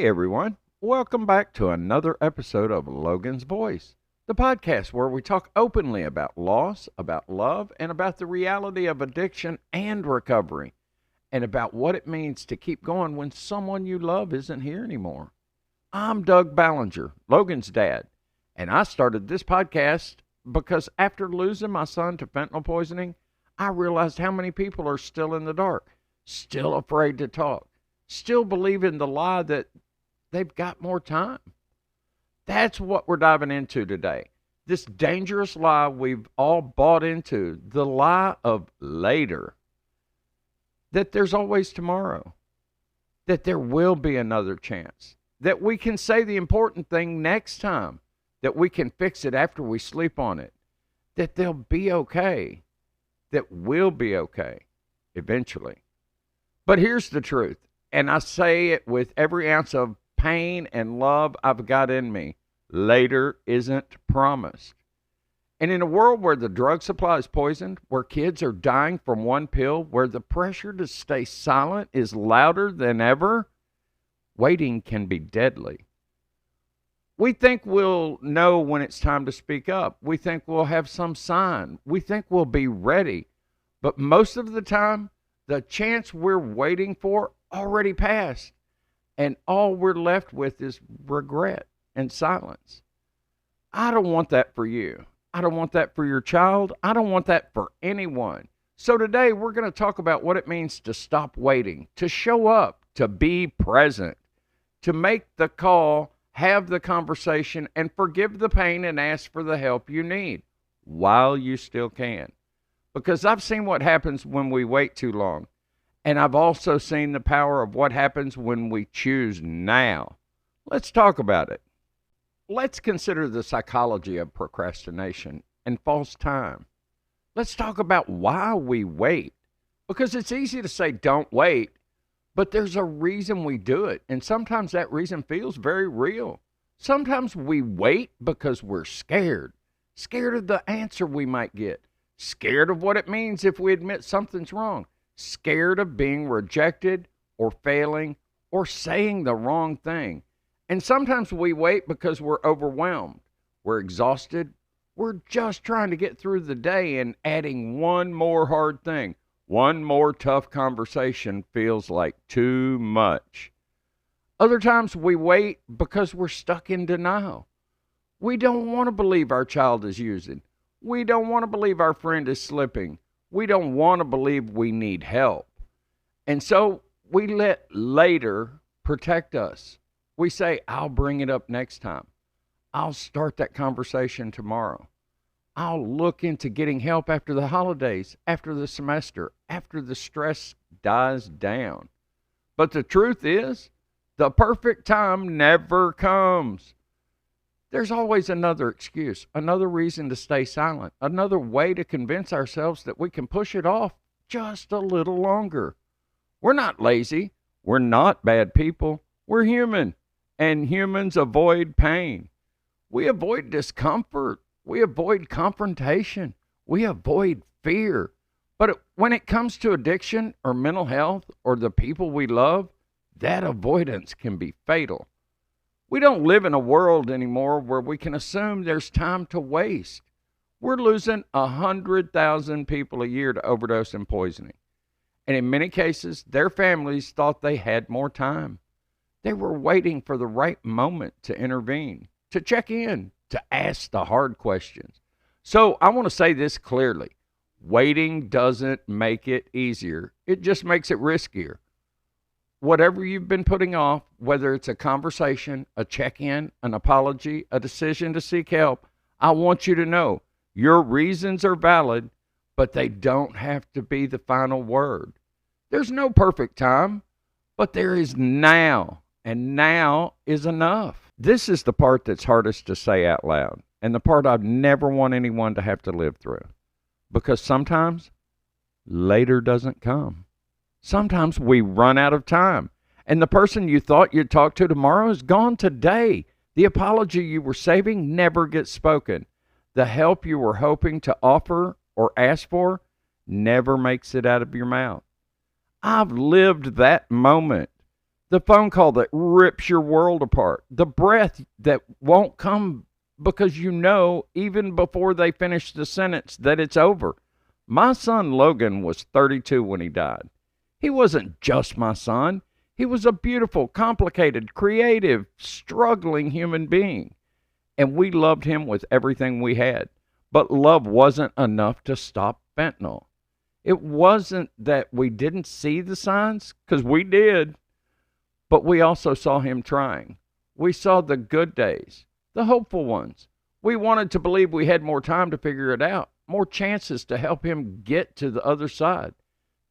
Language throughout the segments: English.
Hey everyone, welcome back to another episode of Logan's Voice, the podcast where we talk openly about loss, about love, and about the reality of addiction and recovery, and about what it means to keep going when someone you love isn't here anymore. I'm Doug Ballinger, Logan's dad, and I started this podcast because after losing my son to fentanyl poisoning, I realized how many people are still in the dark, still afraid to talk, still believe in the lie that they've got more time. That's what we're diving into today. This dangerous lie we've all bought into, the lie of later, that there's always tomorrow, that there will be another chance, that we can say the important thing next time, that we can fix it after we sleep on it, that they'll be okay, that we'll be okay eventually. But here's the truth, and I say it with every ounce of pain and love I've got in me. Later isn't promised. And in a world where the drug supply is poisoned, where kids are dying from one pill, where the pressure to stay silent is louder than ever, waiting can be deadly. We think we'll know when it's time to speak up. We think we'll have some sign. We think we'll be ready. But most of the time, the chance we're waiting for already passed. And all we're left with is regret and silence. I don't want that for you. I don't want that for your child. I don't want that for anyone. So today we're going to talk about what it means to stop waiting, to show up, to be present, to make the call, have the conversation, and forgive the pain and ask for the help you need while you still can. Because I've seen what happens when we wait too long. And I've also seen the power of what happens when we choose now. Let's talk about it. Let's consider the psychology of procrastination and false time. Let's talk about why we wait. Because it's easy to say don't wait, but there's a reason we do it. And sometimes that reason feels very real. Sometimes we wait because we're scared. Scared of the answer we might get. Scared of what it means if we admit something's wrong. Scared of being rejected or failing or saying the wrong thing. And sometimes we wait because we're overwhelmed. We're exhausted. We're just trying to get through the day, and adding one more hard thing, one more tough conversation feels like too much. Other times we wait because we're stuck in denial. We don't want to believe our child is using. We don't want to believe our friend is slipping. We don't want to believe we need help. And so we let later protect us. We say, I'll bring it up next time. I'll start that conversation tomorrow. I'll look into getting help after the holidays, after the semester, after the stress dies down. But the truth is, the perfect time never comes. There's always another excuse, another reason to stay silent, another way to convince ourselves that we can push it off just a little longer. We're not lazy. We're not bad people. We're human, and humans avoid pain. We avoid discomfort. We avoid confrontation. We avoid fear. But when it comes to addiction or mental health or the people we love, that avoidance can be fatal. We don't live in a world anymore where we can assume there's time to waste. We're losing 100,000 people a year to overdose and poisoning. And in many cases, their families thought they had more time. They were waiting for the right moment to intervene, to check in, to ask the hard questions. So I want to say this clearly. Waiting doesn't make it easier. It just makes it riskier. Whatever you've been putting off, whether it's a conversation, a check-in, an apology, a decision to seek help, I want you to know your reasons are valid, but they don't have to be the final word. There's no perfect time, but there is now, and now is enough. This is the part that's hardest to say out loud, and the part I'd never want anyone to have to live through. Because sometimes later doesn't come. Sometimes we run out of time, and the person you thought you'd talk to tomorrow is gone today. The apology you were saving never gets spoken. The help you were hoping to offer or ask for never makes it out of your mouth. I've lived that moment. the phone call that rips your world apart, the breath that won't come because you know even before they finish the sentence that it's over. My son Logan was 32 when he died. He wasn't just my son. He was a beautiful, complicated, creative, struggling human being. And we loved him with everything we had. But love wasn't enough to stop fentanyl. It wasn't that we didn't see the signs, because we did, but we also saw him trying. We saw the good days, the hopeful ones. We wanted to believe we had more time to figure it out, more chances to help him get to the other side.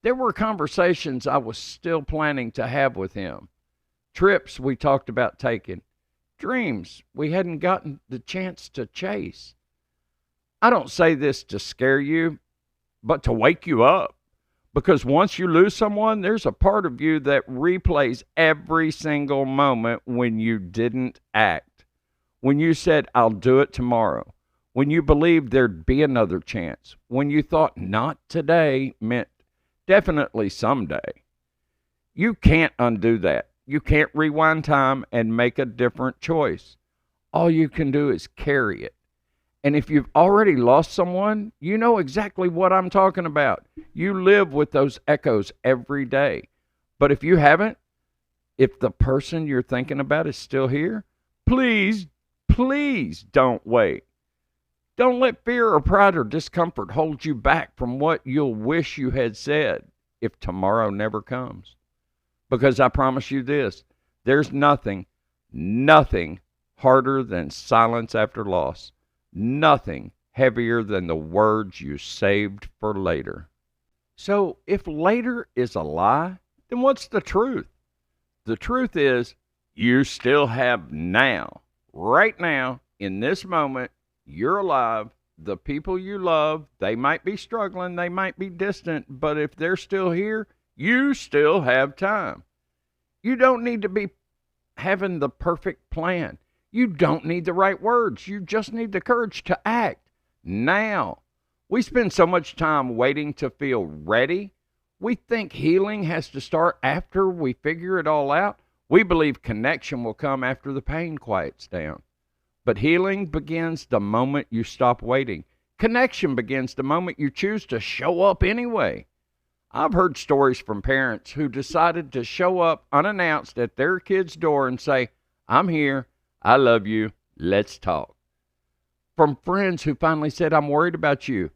There were conversations I was still planning to have with him, trips we talked about taking, dreams we hadn't gotten the chance to chase. I don't say this to scare you, but to wake you up. Because once you lose someone, there's a part of you that replays every single moment when you didn't act. When you said, I'll do it tomorrow. When you believed there'd be another chance. When you thought not today meant definitely someday. You can't undo that. You can't rewind time and make a different choice. All you can do is carry it. And if you've already lost someone, you know exactly what I'm talking about. You live with those echoes every day. But if you haven't, if the person you're thinking about is still here, please, please don't wait. Don't let fear or pride or discomfort hold you back from what you'll wish you had said if tomorrow never comes. Because I promise you this, there's nothing harder than silence after loss. Nothing heavier than the words you saved for later. So if later is a lie, then what's the truth? The truth is you still have now, right now, in this moment. You're alive. The people you love, they might be struggling, they might be distant, but if they're still here, you still have time. You don't need to be having the perfect plan. You don't need the right words. You just need the courage to act now. We spend so much time waiting to feel ready. We think healing has to start after we figure it all out. We believe connection will come after the pain quiets down. But healing begins the moment you stop waiting. Connection begins the moment you choose to show up anyway. I've heard stories from parents who decided to show up unannounced at their kid's door and say, I'm here, I love you, let's talk. From friends who finally said, I'm worried about you.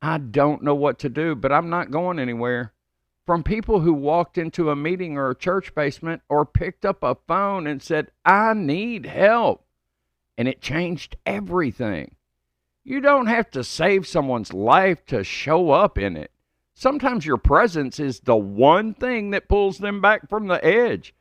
I don't know what to do, but I'm not going anywhere. From people who walked into a meeting or a church basement or picked up a phone and said, I need help. And it changed everything. You don't have to save someone's life to show up in it. Sometimes your presence is the one thing that pulls them back from the edge.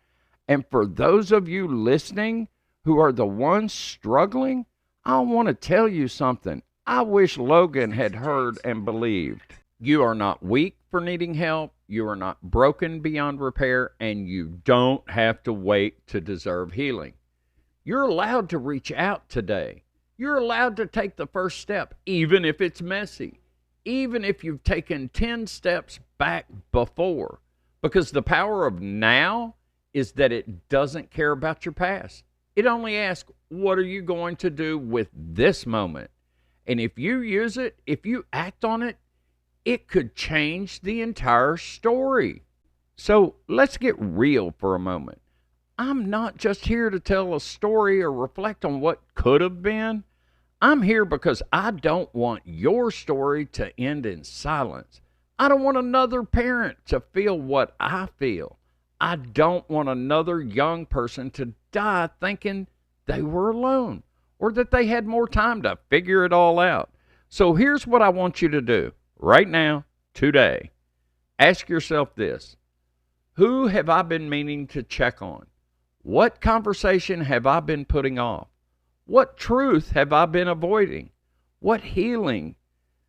And for those of you listening who are the ones struggling, I want to tell you something. I wish Logan had heard and believed. You are not weak for needing help. You are not broken beyond repair. And you don't have to wait to deserve healing. You're allowed to reach out today. You're allowed to take the first step, even if it's messy, even if you've taken 10 steps back before. Because the power of now is that it doesn't care about your past. It only asks, what are you going to do with this moment? And if you use it, if you act on it, it could change the entire story. So let's get real for a moment. I'm not just here to tell a story or reflect on what could have been. I'm here because I don't want your story to end in silence. I don't want another parent to feel what I feel. I don't want another young person to die thinking they were alone or that they had more time to figure it all out. So here's what I want you to do right now, today. Ask yourself this. Who have I been meaning to check on? What conversation have I been putting off? What truth have I been avoiding? What healing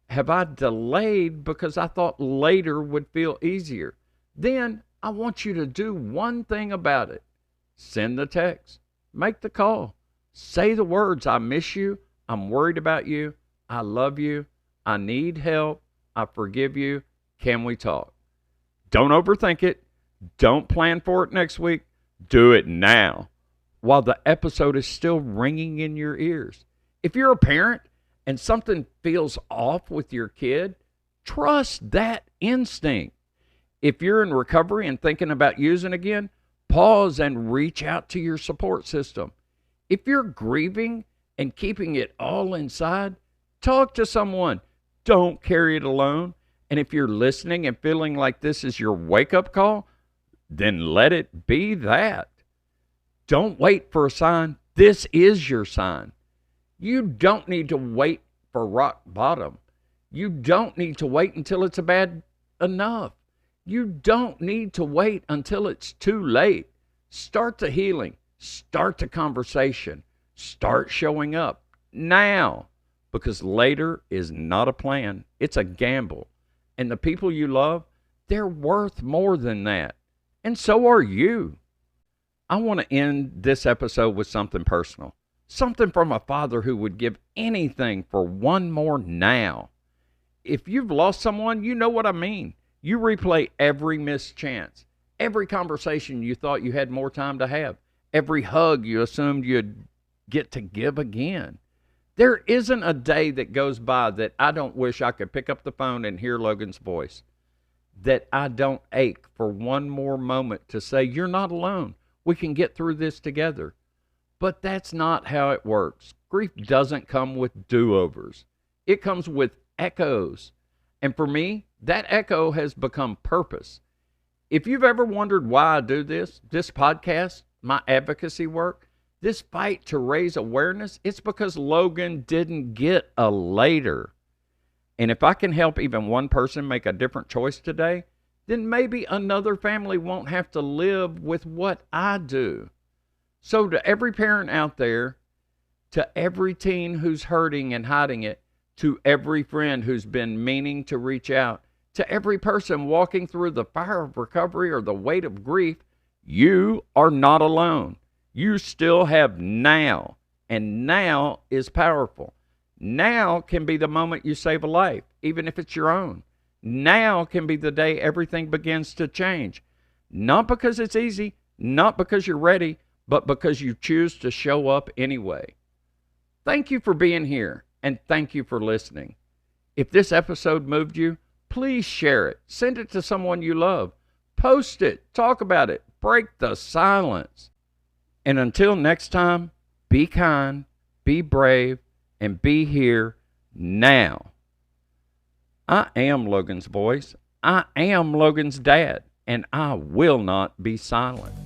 have I delayed because I thought later would feel easier? Then I want you to do one thing about it. Send the text. Make the call. Say the words, I miss you. I'm worried about you. I love you. I need help. I forgive you. Can we talk? Don't overthink it. Don't plan for it next week. Do it now while the episode is still ringing in your ears. If you're a parent and something feels off with your kid, trust that instinct. If you're in recovery and thinking about using again, pause and reach out to your support system. If you're grieving and keeping it all inside, talk to someone. Don't carry it alone. And if you're listening and feeling like this is your wake up call, then let it be that. Don't wait for a sign. This is your sign. You don't need to wait for rock bottom. You don't need to wait until it's bad enough. You don't need to wait until it's too late. Start the healing. Start the conversation. Start showing up now, because later is not a plan. It's a gamble. And the people you love, they're worth more than that. And so are you. I want to end this episode with something personal. Something from a father who would give anything for one more now. If you've lost someone, you know what I mean. You replay every missed chance, every conversation you thought you had more time to have, every hug you assumed you'd get to give again. There isn't a day that goes by that I don't wish I could pick up the phone and hear Logan's voice, that I don't ache for one more moment to say, you're not alone. We can get through this together. But that's not how it works. Grief doesn't come with do-overs. It comes with echoes. And for me, that echo has become purpose. If you've ever wondered why I do this podcast, my advocacy work, this fight to raise awareness, it's because Logan didn't get a later. And if I can help even one person make a different choice today, then maybe another family won't have to live with what I do. So to every parent out there, to every teen who's hurting and hiding it, to every friend who's been meaning to reach out, to every person walking through the fire of recovery or the weight of grief, you are not alone. You still have now, and now is powerful. Now can be the moment you save a life, even if it's your own. Now can be the day everything begins to change. Not because it's easy, not because you're ready, but because you choose to show up anyway. Thank you for being here, and thank you for listening. If this episode moved you, please share it. Send it to someone you love. Post it. Talk about it. Break the silence. And until next time, be kind, be brave, and be here now. I am Logan's voice. I am Logan's dad, and I will not be silent.